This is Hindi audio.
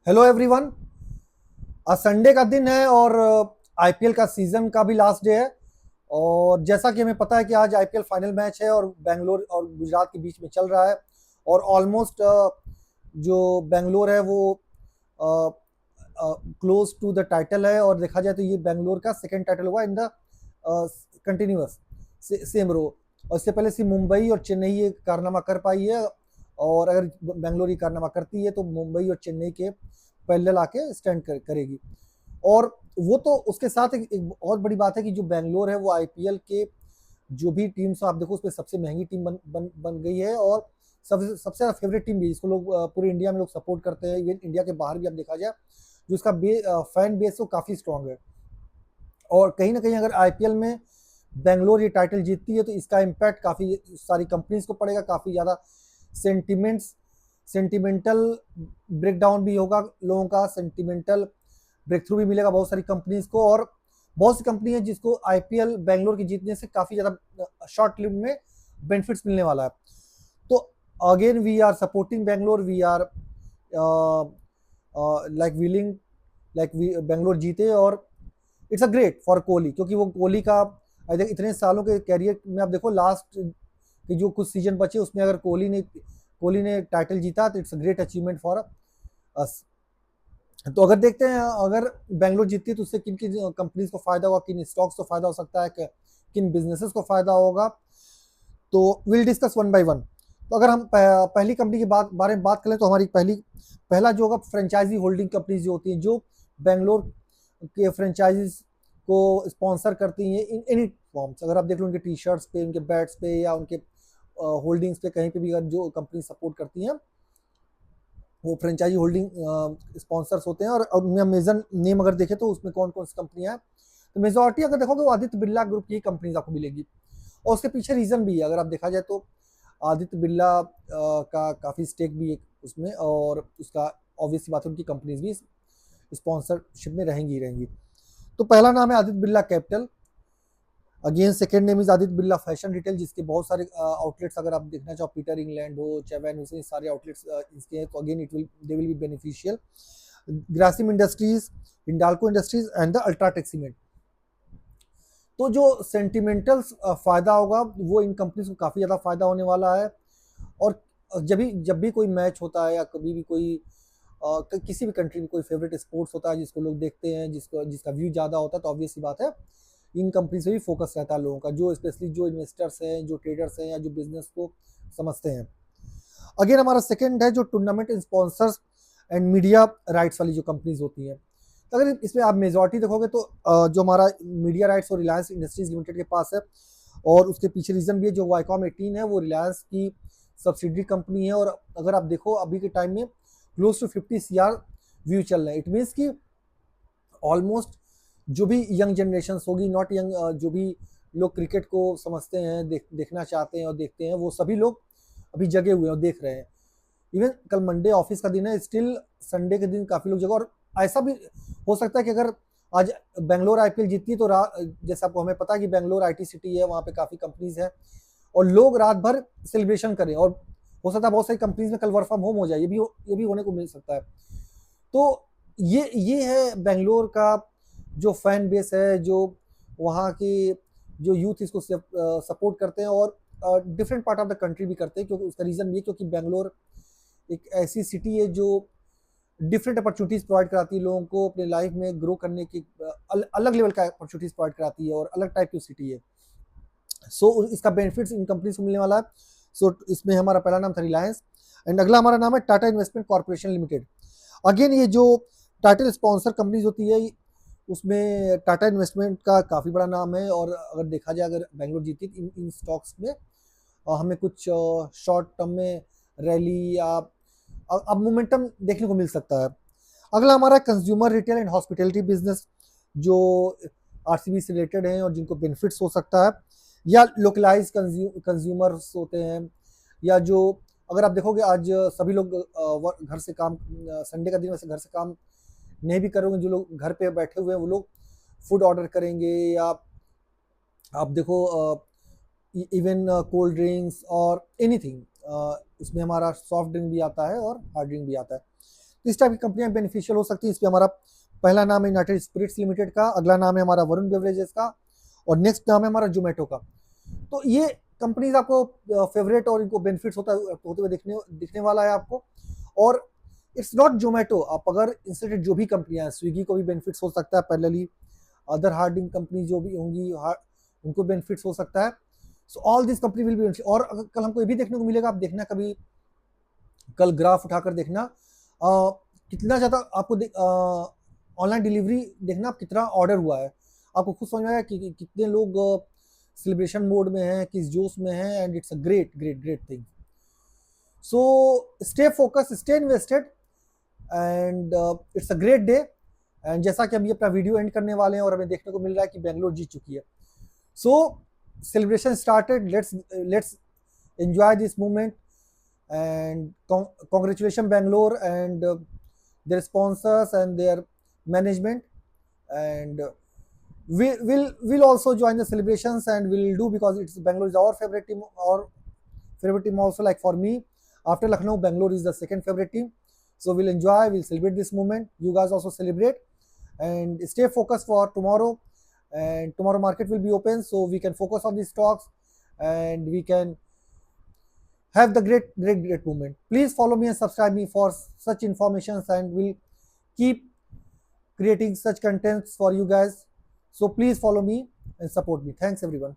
Hello everyone. आज संडे का दिन है और आईपीएल का सीजन का भी लास्ट डे है। और जैसा कि हमें पता है कि आज आईपीएल फाइनल मैच है और बेंगलोर और गुजरात के बीच में चल रहा है। और ऑलमोस्ट जो बेंगलोर है वो क्लोज टू द टाइटल है। और देखा जाए तो ये बेंगलोर का सेकंड टाइटल हुआ in the continuous same row. और इससे पहले सिर्फ मुंबई और चेन्नई ये कारनामा कर पाई है। और अगर बेंगलोर ये कारनामा करती है तो मुंबई और चेन्नई के पैरेलल आके स्टैंड करेगी। और वो तो उसके साथ एक बहुत बड़ी बात है कि जो बेंगलोर है वो आईपीएल के जो भी टीम्स आप देखो उसमें सबसे महंगी टीम बन गई है। और सबसे ज़्यादा फेवरेट टीम भी जिसको लोग पूरे इंडिया में लोग सपोर्ट करते हैं। इवन इंडिया के बाहर भी अब देखा जाए जो इसका फैन बेस वो काफ़ी स्ट्रांग है। और कहीं ना कहीं अगर आईपीएल में बेंगलोर ये टाइटल जीतती है तो इसका इम्पैक्ट काफ़ी सारी कंपनीज को पड़ेगा। काफ़ी ज़्यादा सेंटिमेंटल ब्रेकडाउन भी होगा, लोगों का सेंटिमेंटल ब्रेक थ्रू भी मिलेगा बहुत सारी कंपनीज को। और बहुत सी कंपनी है जिसको आईपीएल बेंगलोर के जीतने से काफ़ी ज़्यादा शॉर्ट लिव में बेनिफिट्स मिलने वाला है। तो again we are supporting Bangalore, we are like willing like Bangalore जीते। और it's a great for Kohli क्योंकि वो कोहली का आई थिंक इतने सालों के कैरियर में आप देखो लास्ट के जो कुछ सीजन बचे उसमें अगर कोहली ने टाइटल जीता तो it's a great achievement for us. तो अगर देखते हैं अगर बेंगलोर जीतती है तो उससे किन किन कंपनीज को फायदा होगा, किन स्टॉक्स को फायदा हो सकता है, किन बिजनेसेस को फायदा होगा। तो will discuss one by one. तो अगर हम पहली कंपनी के बारे में बात करें तो हमारी पहला जो होगा फ्रेंचाइजी होल्डिंग कंपनीज जो होती हैं जो बेंगलोर के फ्रेंचाइजीज को स्पॉन्सर करती हैं इन एनी फॉर्म्स। अगर आप देख लो उनके टी शर्ट्स पे, उनके बैट्स पे या उनके होल्डिंग्स पे कहीं पे भी अगर जो कंपनी सपोर्ट करती हैं वो फ्रेंचाइजी होल्डिंग स्पॉन्सर्स होते हैं। और उनमें मेजर नेम अगर देखें तो उसमें कौन कौन सी कंपनियां हैं तो मेजोरिटी अगर देखोगे वो आदित्य बिरला ग्रुप की कंपनीज आपको मिलेगी। और उसके पीछे रीजन भी है, अगर आप देखा जाए तो आदित्य बिरला का काफ़ी स्टेक भी है उसमें। और उसका ऑब्वियसली बात है उनकी कंपनीज भी स्पॉन्सरशिप में रहेंगी ही रहेंगी। तो पहला नाम है Aditya Birla capital. Again second name is Aditya Birla fashion retail जिसके बहुत सारे आउटलेट्स अगर आप देखना चाहो, पीटर इंग्लैंड हो, चैवैन हो, सारे आउटलेट्स इसके हैं। तो again they will be beneficial. Grasim industries, Hindalco industries and the UltraTech cement. तो जो सेंटिमेंटल फायदा होगा वो इन कंपनीज को काफ़ी ज़्यादा फायदा होने वाला है। और जब भी कोई मैच होता है या कभी भी कोई किसी भी कंट्री में कोई फेवरेट स्पोर्ट्स होता है जिसको लोग देखते हैं, जिसका व्यू ज़्यादा होता है, तो ऑब्वियस सी बात है इन कंपनी से भी फोकस रहता है लोगों का, जो स्पेशली जो इन्वेस्टर्स हैं, जो ट्रेडर्स हैं या जो बिजनेस को समझते हैं। अगेन हमारा सेकंड है जो tournament sponsors and media rights वाली जो कंपनीज होती हैं। तो अगर इसमें आप मेजॉरिटी देखोगे तो जो हमारा मीडिया राइट्स और रिलायंस इंडस्ट्रीज लिमिटेड के पास है। और उसके पीछे रीजन भी है, जो वाईकॉम 18 है वो रिलायंस की सब्सिडरी कंपनी है। और अगर आप देखो अभी के टाइम में क्लोज टू 50 CR व्यू चल रहे हैं। इट मीन्स कि ऑलमोस्ट जो भी यंग जनरेशन होगी, नॉट यंग, जो भी लोग क्रिकेट को समझते हैं, देखना चाहते हैं और देखते हैं, वो सभी लोग अभी जगे हुए हैं और देख रहे हैं। इवन कल मंडे ऑफिस का दिन है, स्टिल संडे के दिन काफ़ी लोग जगह। और ऐसा भी हो सकता है कि अगर आज बेंगलोर आईपीएल जीतती है तो जैसे आपको हमें पता है कि बेंगलोर आईटी सिटी है, वहाँ पे काफ़ी कंपनीज हैं और लोग रात भर सेलिब्रेशन करें। और हो सकता है बहुत सारी कंपनीज में कल वर्क फ्रॉम होम हो जाए, ये भी होने को मिल सकता है। तो ये है बेंगलोर का जो फैन बेस है, जो वहाँ की जो यूथ इसको सपोर्ट करते हैं और different part of the country भी करते हैं। क्योंकि उसका रीज़न ये क्योंकि बेंगलोर एक ऐसी सिटी है जो डिफरेंट अपॉर्चुनिटीज़ प्रोवाइड कराती है लोगों को अपने लाइफ में ग्रो करने की, अलग लेवल का अपॉर्चुनिटीज़ प्रोवाइड कराती है और अलग टाइप की सिटी है। सो इसका बेनिफिट्स इन कंपनीज को मिलने वाला है। सो इसमें हमारा पहला नाम था रिलायंस एंड अगला हमारा नाम है Tata investment corporation limited. Again ये जो टाइटल स्पॉन्सर कंपनीज होती है उसमें टाटा इन्वेस्टमेंट का काफ़ी बड़ा नाम है। और अगर देखा जाए अगर बेंगलोर जीती इन स्टॉक्स में हमें कुछ शॉर्ट टर्म में रैली या अब मोमेंटम देखने को मिल सकता है। अगला हमारा consumer retail and hospitality business जो आरसीबी से रिलेटेड हैं और जिनको बेनिफिट्स हो सकता है, या लोकलाइज कंज्यूमर्स होते हैं, या जो अगर आप देखोगे आज सभी लोग घर से काम, संडे का दिन वैसे घर से काम नहीं भी करोगे, जो लोग घर पे बैठे हुए हैं वो लोग फूड ऑर्डर करेंगे। या आप देखो इवन कोल्ड ड्रिंक्स और एनीथिंग, उसमें हमारा सॉफ्ट ड्रिंक भी आता है और हार्ड ड्रिंक भी आता है। तो इस टाइप की कंपनियां बेनिफिशियल हो सकती है। इस पर हमारा पहला नाम है यूनाइटेड स्पिरिट्स लिमिटेड का, अगला नाम है हमारा वरुण बेवरेजेस का, और नेक्स्ट नाम है हमारा जोमेटो का। तो ये कंपनीज आपको फेवरेट और इनको बेनिफिट्स होते हुए दिखने वाला है आपको। और इट्स नॉट जोमेटो, आप अगर इंस्टेड जो भी कंपनियां हैं, स्विगी को भी बेनिफिट्स हो सकता है, पैरेलली अदर हार्डिंग कंपनी जो भी होंगी उनको बेनिफिट्स हो सकता है। So all this company will be. और अगर कल हमको ये भी देखने को मिलेगा, आप देखना कभी कल ग्राफ उठाकर देखना कितना ज़्यादा आपको ऑनलाइन डिलीवरी देखना, आप कितना ऑर्डर हुआ है, आपको खुद समझ में आएगा कि कितने लोग सेलिब्रेशन मोड में हैं, किस जोश में हैं, and it's a great great great thing. So stay focus, stay invested, and it's a great day. And जैसा कि हम ये अपना वीडियो एंड करने वाले हैं और हमें देखने को मिल रहा है कि बेंगलोर जीत चुकी है। So celebration started, let's enjoy this moment, and congratulations Bangalore and their sponsors and their management, and we'll also join the celebrations, and we'll do, because it's Bangalore is our favorite team, also, like for me after Lucknow, Bangalore is the second favorite team. So we'll enjoy, we'll celebrate this moment, you guys also celebrate, and stay focused for tomorrow. And tomorrow market will be open, so we can focus on these stocks and we can have the great movement. Please follow me and subscribe me for such informations, and we'll keep creating such contents for you guys. So please follow me and support me. Thanks everyone.